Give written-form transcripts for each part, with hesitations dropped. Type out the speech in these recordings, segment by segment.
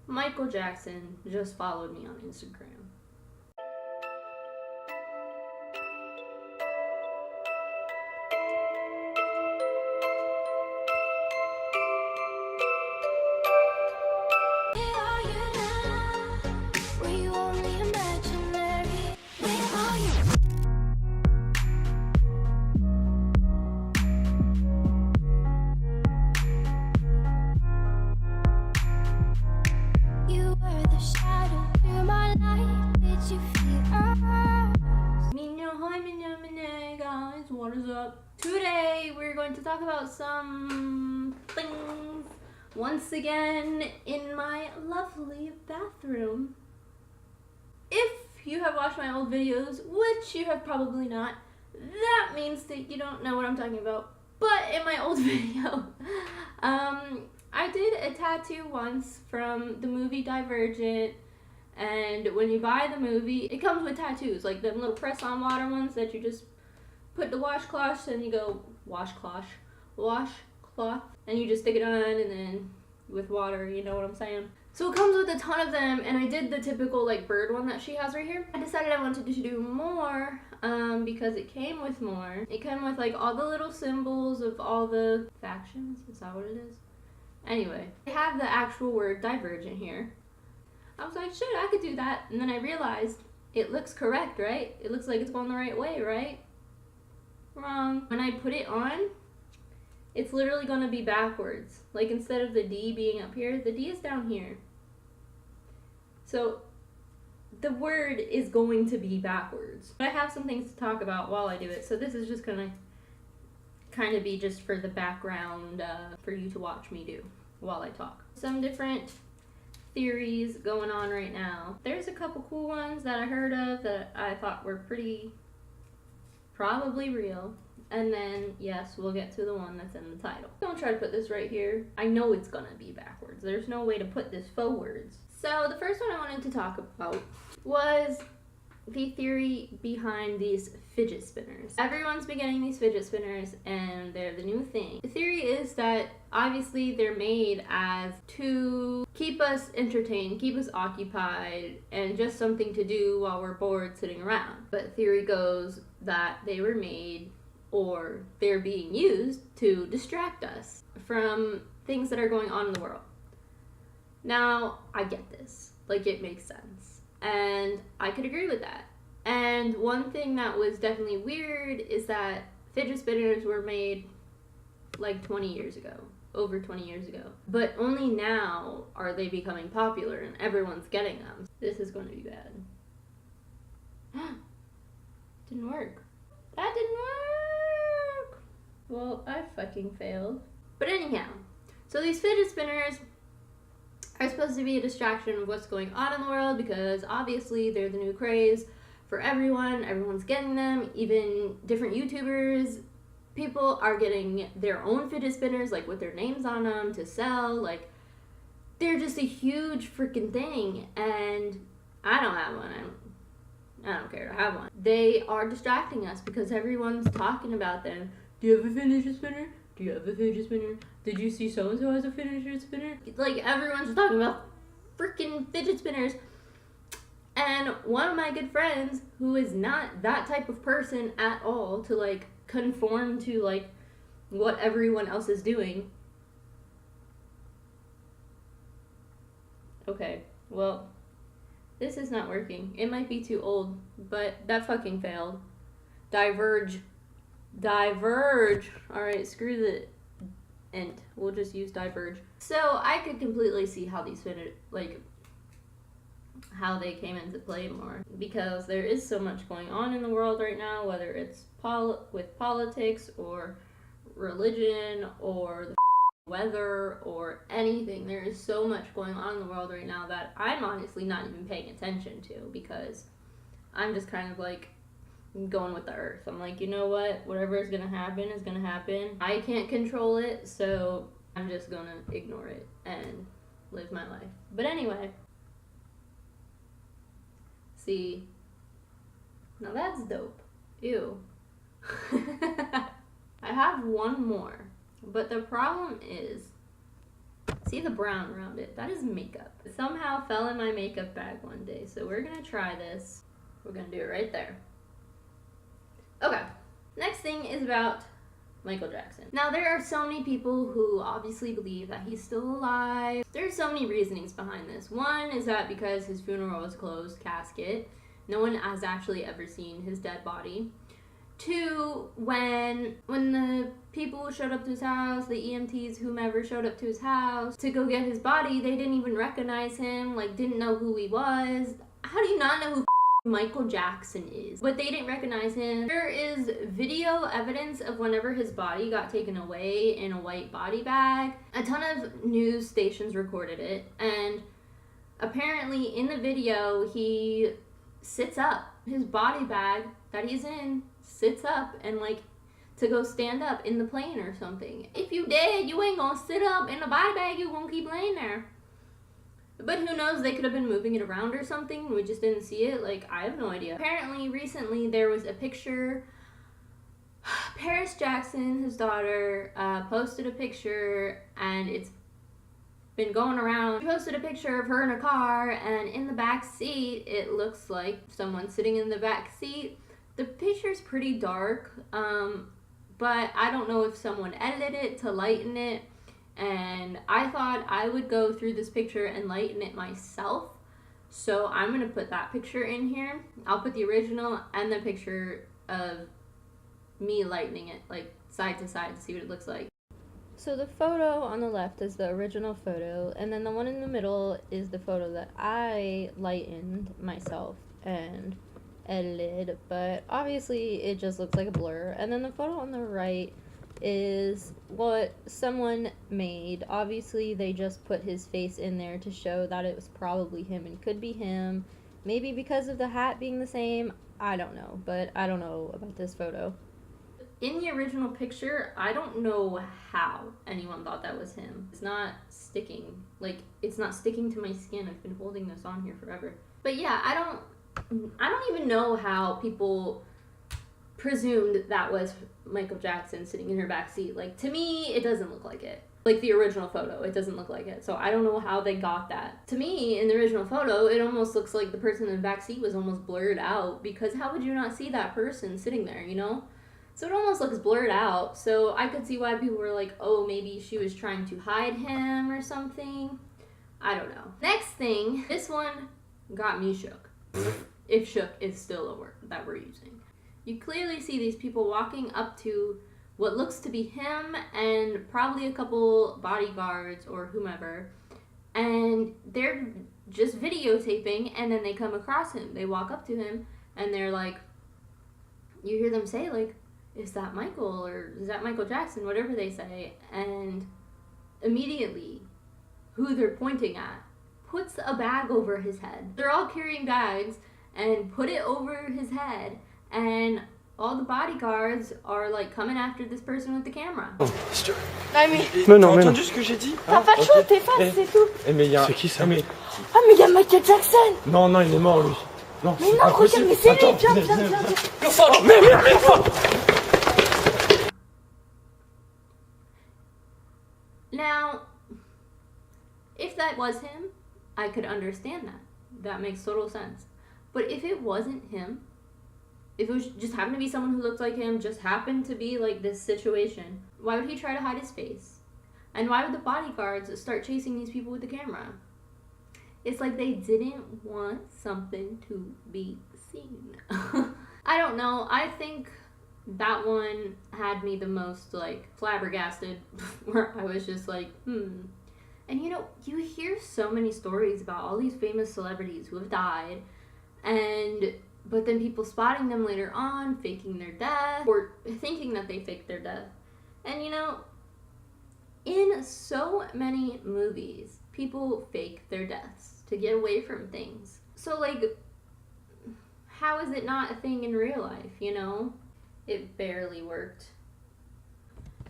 Michael Jackson just followed me on Instagram. Guys, what is up? Today we're going to talk about some things once again in my lovely bathroom. If you have watched my old videos, which you have probably not, that means that you don't know what I'm talking about. But in my old video, I did a tattoo once from the movie Divergent. And when you buy the movie, it comes with tattoos, like them little press-on water ones that you just put the washcloth and you go washcloth, and you just stick it on and then with water, you know what I'm saying? So it comes with a ton of them, and I did the typical like bird one that she has right here. I decided I wanted to do more because it came with more. It came with like all the little symbols of all the factions. Is that what it is? Anyway, I have the actual word Divergent here. I was like, shit, I could do that. And then I realized it looks correct, right? It looks like it's going the right way, right? Wrong. When I put it on, it's literally going to be backwards. Like instead of the D being up here, the D is down here. So the word is going to be backwards. But I have some things to talk about while I do it. So this is just going to kind of be just for the background for you to watch me do while I talk. Some different theories going on right now. There's a couple cool ones that I heard of that I thought were probably real. And then, yes, we'll get to the one that's in the title. Don't try to put this right here. I know it's gonna be backwards. There's no way to put this forwards. So the first one I wanted to talk about was the theory behind these fidget spinners. Everyone's been getting these fidget spinners and they're the new thing. The theory is that obviously they're made as to keep us entertained, keep us occupied, and just something to do while we're bored sitting around. But theory goes that they were made or they're being used to distract us from things that are going on in the world. Now, I get this. Like, it makes sense. And I could agree with that. And one thing that was definitely weird is that fidget spinners were made like 20 years ago, over 20 years ago. But only now are they becoming popular and everyone's getting them. This is going to be bad. Didn't work. That didn't work! Well, I fucking failed. But anyhow, so these fidget spinners are supposed to be a distraction of what's going on in the world because obviously they're the new craze for everyone. Everyone's getting them. Even different YouTubers, people are getting their own fidget spinners like with their names on them to sell. Like, they're just a huge freaking thing, and I don't have one. I don't care to have one. They are distracting us because everyone's talking about them. Do you have a fidget spinner? Do you have a fidget spinner? Did you see so-and-so has a fidget spinner? Like, everyone's talking about freaking fidget spinners. And one of my good friends, who is not that type of person at all to, like, conform to, like, what everyone else is doing. Okay, well, this is not working. It might be too old, but that fucking failed. Diverge. Alright, screw the end. We'll just use diverge. So I could completely see how these fit, like, how they came into play more. Because there is so much going on in the world right now, whether it's with politics or religion or the weather or anything. There is so much going on in the world right now that I'm honestly not even paying attention to because I'm just kind of like going with the earth. I'm like, you know what? Whatever is gonna happen is gonna happen. I can't control it, so I'm just gonna ignore it and live my life. But anyway, see, now that's dope. Ew. I have one more, but the problem is See the brown around it? That is makeup. It somehow fell in my makeup bag one day, so we're gonna try this. We're gonna do it right there. Okay, next thing is about Michael Jackson. Now, there are so many people who obviously believe that he's still alive. There's so many reasonings behind this. One is that because his funeral was a closed casket, no one has actually ever seen his dead body. Two, when the people showed up to his house, the EMTs, whomever showed up to his house to go get his body, they didn't even recognize him, like didn't know who he was. How do you not know who Michael Jackson is? But they didn't recognize him. There is video evidence of whenever his body got taken away in a white body bag. A ton of news stations recorded it, and apparently in the video he sits up. His body bag that he's in sits up and like to go stand up in the plane or something. If you dead, you ain't gonna sit up in the body bag, you gonna keep laying there. But who knows, they could have been moving it around or something, we just didn't see it, like, I have no idea. Apparently, recently, there was a picture, Paris Jackson, his daughter, posted a picture, and it's been going around. She posted a picture of her in a car, and in the back seat, it looks like someone sitting in the back seat. The picture's pretty dark, but I don't know if someone edited it to lighten it. And I thought I would go through this picture and lighten it myself. So I'm going to put that picture in here. I'll put the original and the picture of me lightening it, like side to side, to see what it looks like. So the photo on the left is the original photo, and then the one in the middle is the photo that I lightened myself and edited, but obviously it just looks like a blur. And then the photo on the right is what someone made. Obviously they just put his face in there to show that it was probably him and could be him. Maybe because of the hat being the same, I don't know, but I don't know about this photo. In the original picture, I don't know how anyone thought that was him. It's not sticking, like it's not sticking to my skin. I've been holding this on here forever. But yeah, I don't even know how people presumed that was Michael Jackson sitting in her back seat. Like, to me, it doesn't look like it. Like the original photo, it doesn't look like it. So I don't know how they got that. To me, in the original photo, it almost looks like the person in the back seat was almost blurred out, because how would you not see that person sitting there, you know? So it almost looks blurred out. So I could see why people were like, oh, maybe she was trying to hide him or something. I don't know. Next thing, this one got me shook. If shook is still a word that we're using. You clearly see these people walking up to what looks to be him and probably a couple bodyguards or whomever, and they're just videotaping, and then they come across him. They walk up to him, and they're like, you hear them say, like, is that Michael, or is that Michael Jackson, whatever they say, and immediately, who they're pointing at puts a bag over his head. They're all carrying bags, and put it over his head, and all the bodyguards are like coming after this person with the camera. Non mais t'as entendu ce que j'ai dit? T'as pas chaud, t'es face, c'est tout. Mais y a... C'est qui ça? Ah mais il y a Michael Jackson. non, il est mort lui. Non, mais non, regarde, mais c'est lui, viens. Now, if that was him, I could understand that. That makes total sense. But if it wasn't him, if it was just happened to be someone who looked like him, just happened to be like this situation, why would he try to hide his face? And why would the bodyguards start chasing these people with the camera? It's like they didn't want something to be seen. I don't know. I think that one had me the most like flabbergasted, where I was just like, And you know, you hear so many stories about all these famous celebrities who have died, but then people spotting them later on, faking their death, or thinking that they faked their death. And you know, in so many movies, people fake their deaths to get away from things. So like, how is it not a thing in real life, you know? It barely worked.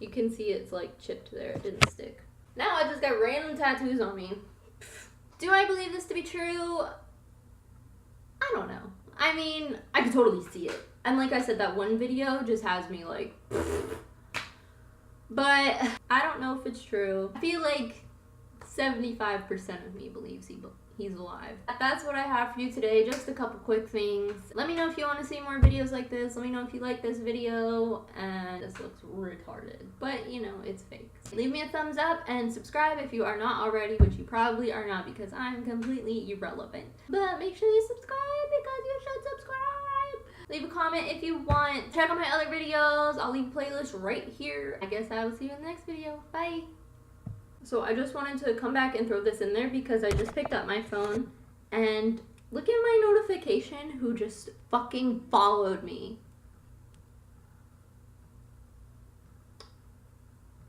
You can see it's like chipped there, it didn't stick. Now I just got random tattoos on me. Do I believe this to be true? I don't know. I mean, I could totally see it. And like I said, that one video just has me like, but I don't know if it's true. I feel like 75% of me believes he's alive. That's what I have for you today. Just a couple quick things. Let me know if you want to see more videos like this. Let me know if you like this video. And this looks retarded, but you know, it's fake. Leave me a thumbs up and subscribe if you are not already, which you probably are not because I'm completely irrelevant. But make sure you subscribe because you should subscribe. Leave a comment if you want. Check out my other videos. I'll leave a playlist right here. I guess I will see you in the next video. Bye. So I just wanted to come back and throw this in there because I just picked up my phone and look at my notification who just fucking followed me.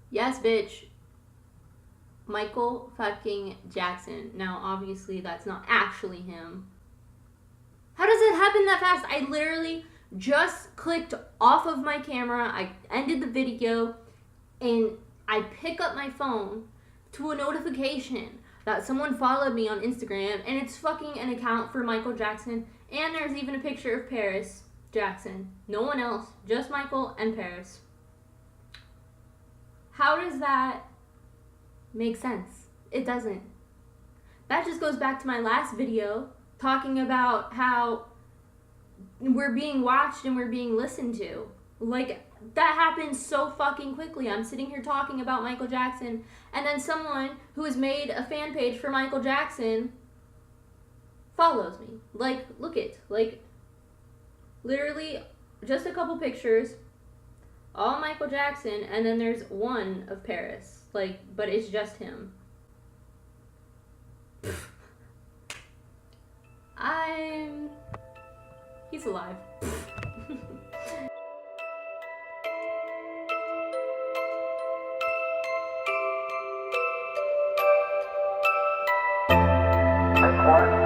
Yes, bitch. Michael fucking Jackson. Now, obviously, that's not actually him. How does it happen that fast? I literally just clicked off of my camera. I ended the video and I pick up my phone to a notification that someone followed me on Instagram, and it's fucking an account for Michael Jackson, and there's even a picture of Paris Jackson. No one else, just Michael and Paris. How does that make sense? It doesn't. That just goes back to my last video talking about how we're being watched and we're being listened to. Like, that happens so fucking quickly. I'm sitting here talking about Michael Jackson, and then someone who has made a fan page for Michael Jackson follows me. Like, look it. Like, literally just a couple pictures, all Michael Jackson, and then there's one of Paris. Like, but it's just him. He's alive. One.